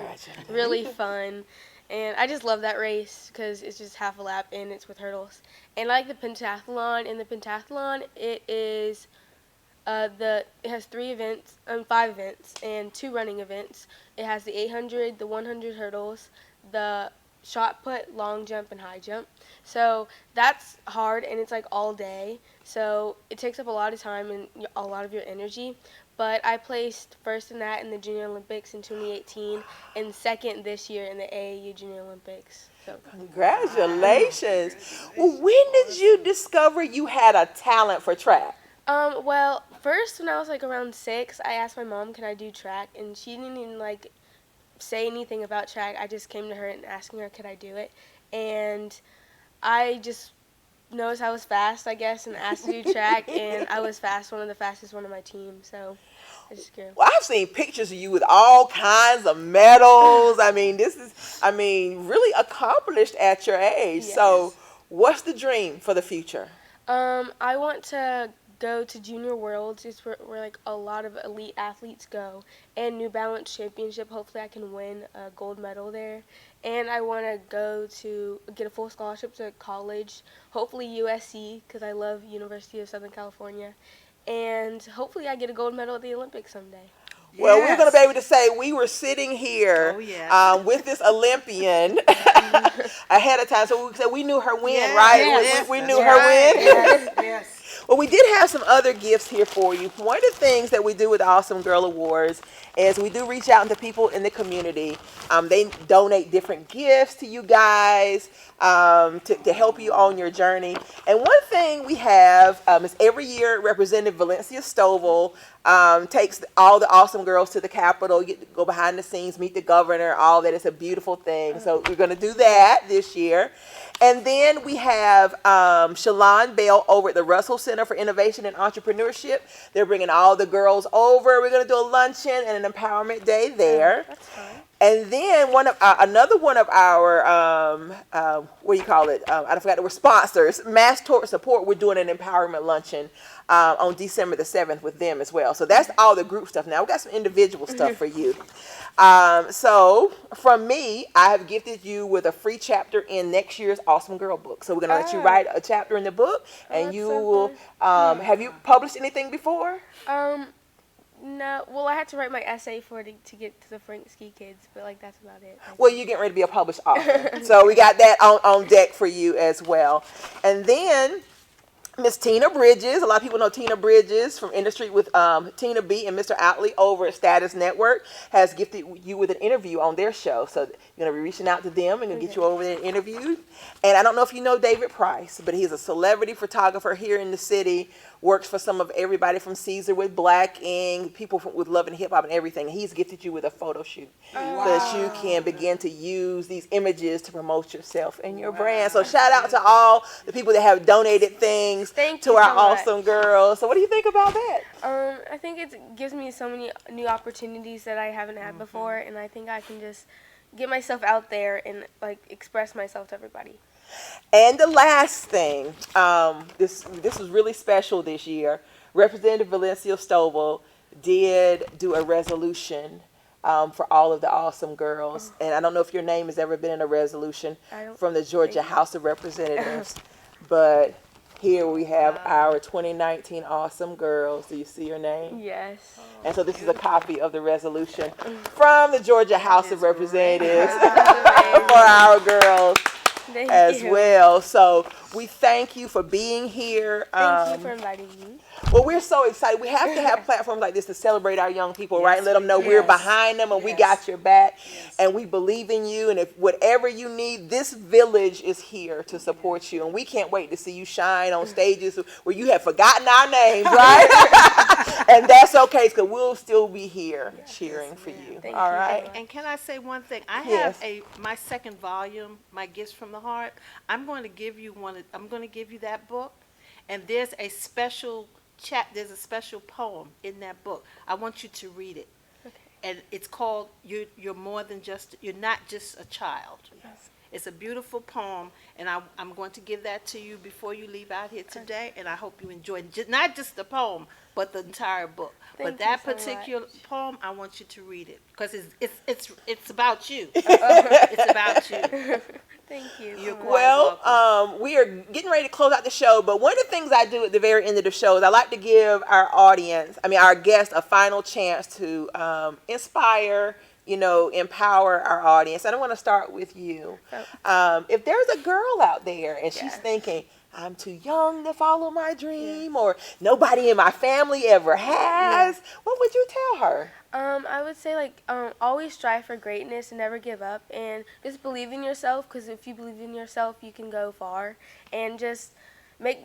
really fun. And I just love that race because it's just half a lap, and it's with hurdles. And I like the pentathlon. In the pentathlon, it is it has 5 events, and 2 running events. It has the 800, the 100 hurdles, the shot put, long jump, and high jump. So that's hard, and it's like all day. So it takes up a lot of time and a lot of your energy. But I placed first in that in the Junior Olympics in 2018 and second this year in the AAU Junior Olympics. So Congratulations. Well, when did you discover you had a talent for track? Well, first when I was like around 6, I asked my mom, can I do track? And she didn't even say anything about track. I just came to her and asking her, could I do it? And I just noticed I was fast, I guess, and asked to do track, and I was fast, one of the fastest one on my team, so I just grew. Well, I've seen pictures of you with all kinds of medals. I mean, really accomplished at your age. Yes. So, what's the dream for the future? I want to go to Junior Worlds. It's where like a lot of elite athletes go, and New Balance Championship. Hopefully, I can win a gold medal there. And I want to go to get a full scholarship to college. Hopefully USC, because I love University of Southern California. And hopefully, I get a gold medal at the Olympics someday. Well, we're going to be Yes. able to say we were sitting here Oh, yes. with this Olympian ahead of time. So we knew her win, Yes, right? yes, We that's knew her right. win. Yes, yes. Well, we did have some other gifts here for you. One of the things that we do with the Awesome Girl Awards is we do reach out to people in the community. They donate different gifts to you guys to help you on your journey. And one thing we have is every year Representative Valencia Stovall takes all the awesome girls to the Capitol. You get to go behind the scenes, meet the governor, all that. It's a beautiful thing. So we're going to do that this year. And then we have Shalon Bell over at the Russell Center for Innovation and Entrepreneurship. They're bringing all the girls over. We're going to do a luncheon and an empowerment day there. That's fun. And then another one of our what do you call it? I forgot. We're sponsors. Mass Tort Support. We're doing an empowerment luncheon on December the 7th with them as well. So that's all the group stuff. Now we got some individual stuff for you. So from me, I have gifted you with a free chapter in next year's Awesome Girl book. So we're gonna let you write a chapter in the book, and that's you so will. Have you published anything before? No, well, I had to write my essay for it to get to the Frank Ski Kids, but like that's about it. Well, you're getting ready to be a published author. So we got that on deck for you as well. And then Miss Tina Bridges. A lot of people know Tina Bridges from Industry with Tina B and Mr. Outley over at Status Network has gifted you with an interview on their show. So you're going to be reaching out to them and going to get you over there and interviewed. And I don't know if you know David Price, but he's a celebrity photographer here in the city. Works for some of everybody from Caesar with Black Ink, people with Love and Hip Hop and everything. He's gifted you with a photo shoot so that you can begin to use these images to promote yourself and your brand. So shout out to all the people that have donated things Thank to you our so much. awesome girls. So what do you think about that? I think it gives me so many new opportunities that I haven't had before, and I think I can just get myself out there and like express myself to everybody. And the last thing, this was really special this year. Representative Valencia Stovall did do a resolution for all of the awesome girls. And I don't know if your name has ever been in a resolution from the Georgia House of Representatives, but here we have our 2019 awesome girls. Do you see your name? Yes. And so this is a copy of the resolution from the Georgia House of Representatives for our girls Thank as you. well. So we thank you for being here. Thank you for inviting me. Well, we're so excited. We have to have platforms like this to celebrate our young people, right? And let them know we're behind them and we got your back and we believe in you. And if whatever you need, this village is here to support you. And we can't wait to see you shine on stages where you have forgotten our names, right? And that's okay because we'll still be here cheering for you. Thank All you so right? much. And can I say one thing? I Yes. have my second volume, My Gifts from the Heart. I'm going to give you I'm going to give you that book, and there's a special there's a special poem in that book. I want you to read it. Okay. And it's called You're More Than Just, You're Not Just a Child. Yes. It's a beautiful poem, and I'm going to give that to you before you leave out here today, and I hope you enjoy not just the poem, but the entire book. Thank But that you so particular much. poem, I want you to read it because it's about you. It's about you. Thank you. You're so much. quite Well, we are getting ready to close out the show, but one of the things I do at the very end of the show is I like to give our guests, a final chance to inspire, empower our audience. And I want to start with you. If there's a girl out there and she's thinking, I'm too young to follow my dream, or nobody in my family ever has, what would you tell her? I would say always strive for greatness and never give up, and just believe in yourself, because if you believe in yourself, you can go far. And just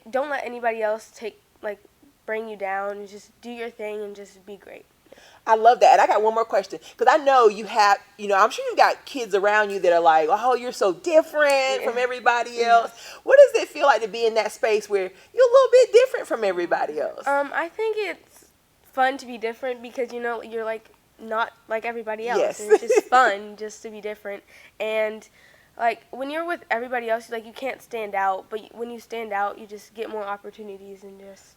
don't let anybody else bring you down. Just do your thing and just be great. Yeah. I love that. And I got one more question. Because I know you have, I'm sure you got kids around you that are like, oh, you're so different from everybody else. What does it feel like to be in that space where you're a little bit different from everybody else? I think it's fun to be different because, you're like not like everybody else. Yes. And it's just fun just to be different. And like when you're with everybody else, like you can't stand out. But when you stand out, you just get more opportunities and just.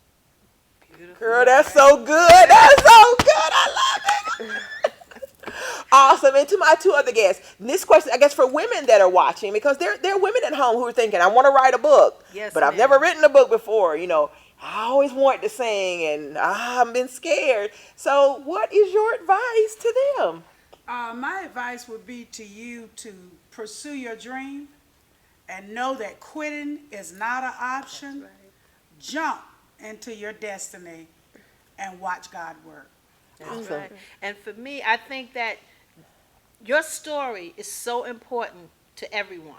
Girl, that's so good. That's so good. I love it. Awesome. And to my two other guests, this question, I guess, for women that are watching, because there are women at home who are thinking, I want to write a book, but I've never written a book before. I always wanted to sing, and I've been scared. So what is your advice to them? My advice would be to you to pursue your dream and know that quitting is not an option. Right. Jump into your destiny and watch God work. That's right. And for me, I think that your story is so important to everyone.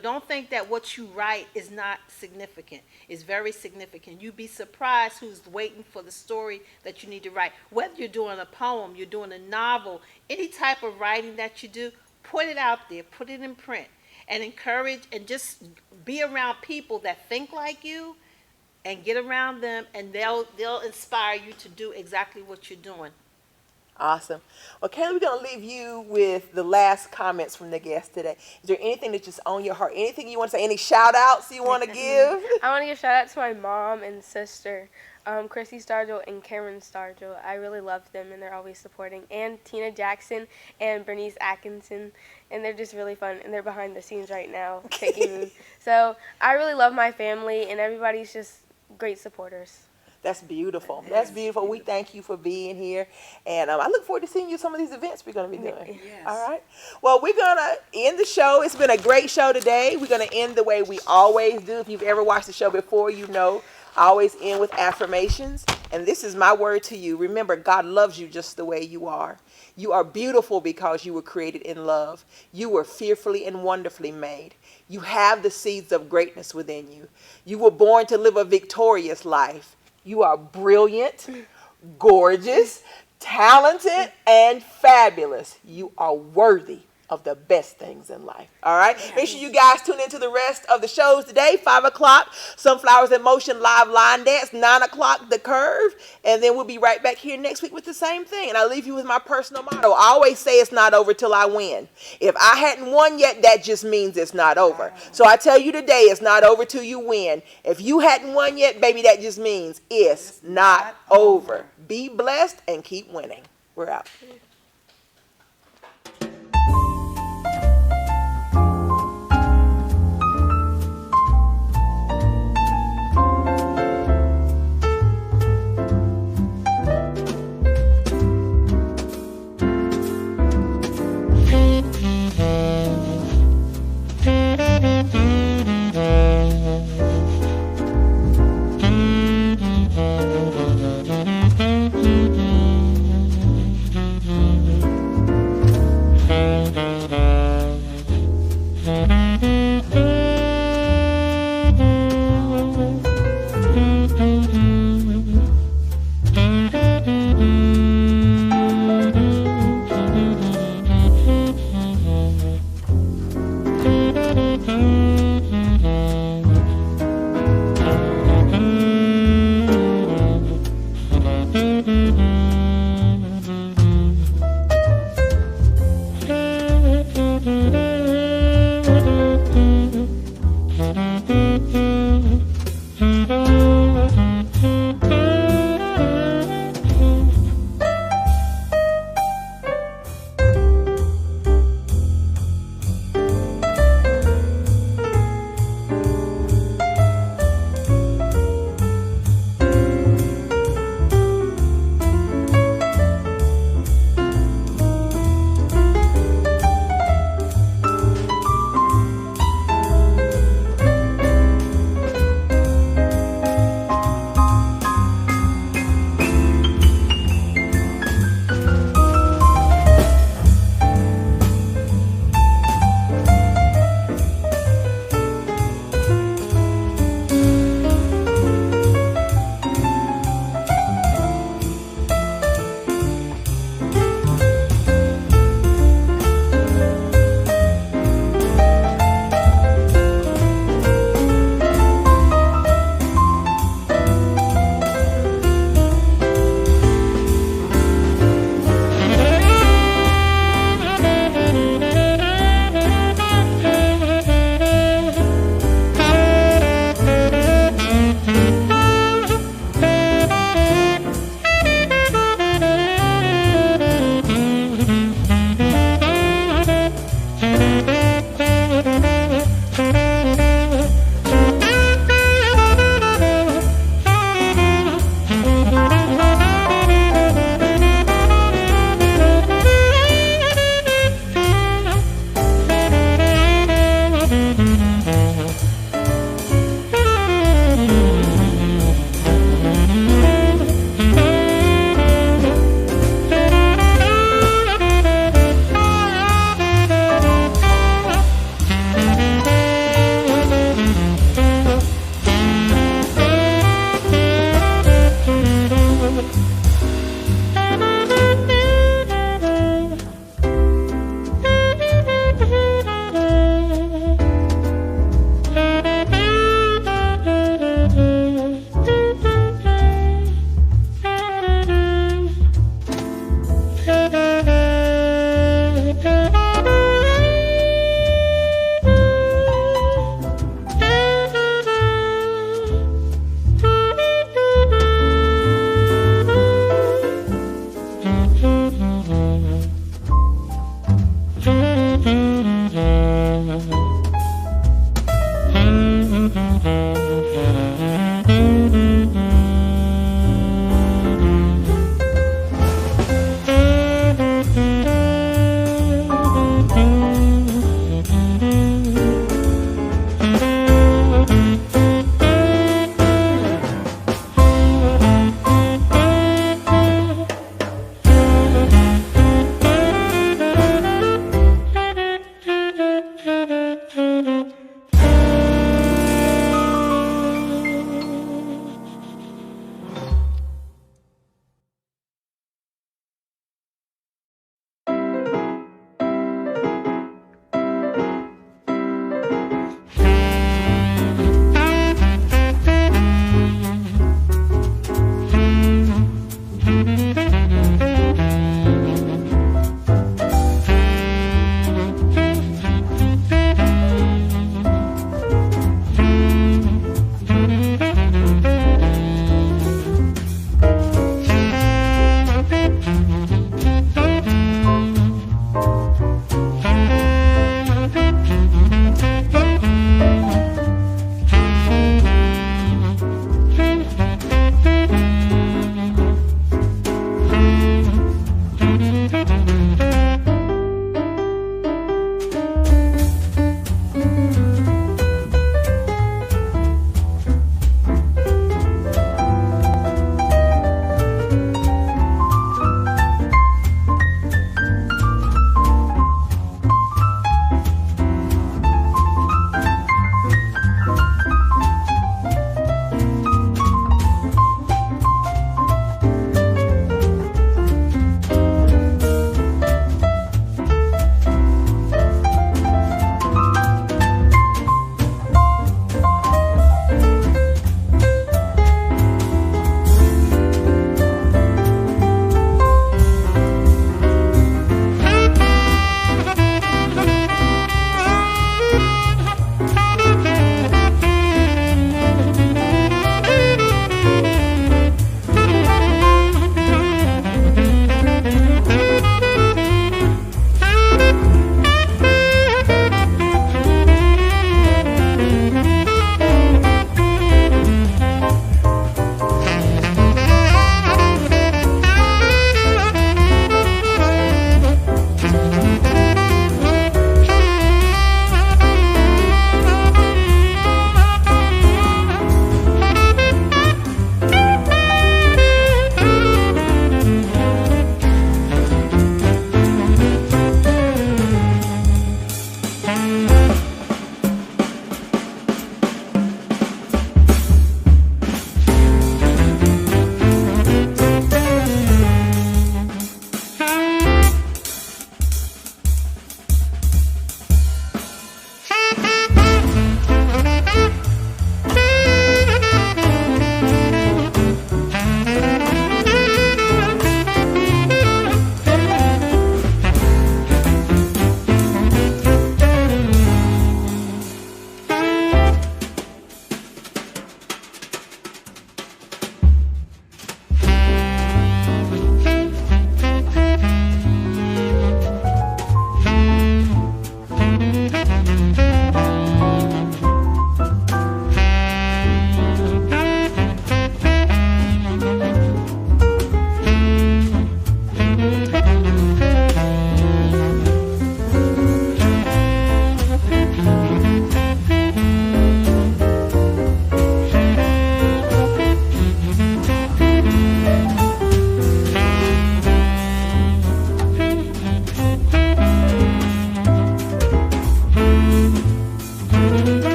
Don't think that what you write is not significant. It's very significant. You'd be surprised who's waiting for the story that you need to write. Whether you're doing a poem, you're doing a novel, any type of writing that you do, put it out there, put it in print, and encourage and just be around people that think like you, and get around them, and they'll inspire you to do exactly what you're doing. Awesome. Well, Kayla, we're going to leave you with the last comments from the guests today. Is there anything that's just on your heart? Anything you want to say? Any shout-outs you want to give? I want to give shout-out to my mom and sister, Chrissy Stargell and Cameron Stargell. I really love them, and they're always supporting. And Tina Jackson and Bernice Atkinson, and they're just really fun, and they're behind the scenes right now taking me. So I really love my family, and everybody's just great supporters. That's beautiful. That's beautiful. We thank you for being here. And I look forward to seeing you at some of these events we're going to be doing. Yes. All right. Well, we're going to end the show. It's been a great show today. We're going to end the way we always do. If you've ever watched the show before, I always end with affirmations. And this is my word to you. Remember, God loves you just the way you are. You are beautiful because you were created in love. You were fearfully and wonderfully made. You have the seeds of greatness within you. You were born to live a victorious life. You are brilliant, gorgeous, talented, and fabulous. You are worthy of the best things in life. All right? Make sure you guys tune into the rest of the shows today. 5 o'clock, Sunflowers in Motion live line dance. 9 o'clock, The Curve. And then we'll be right back here next week with the same thing. And I'll leave you with my personal motto. I always say it's not over till I win. If I hadn't won yet, that just means it's not over. So I tell you today, it's not over till you win. If you hadn't won yet, baby, that just means it's not over. Be blessed and keep winning. We're out.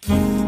Mm-hmm.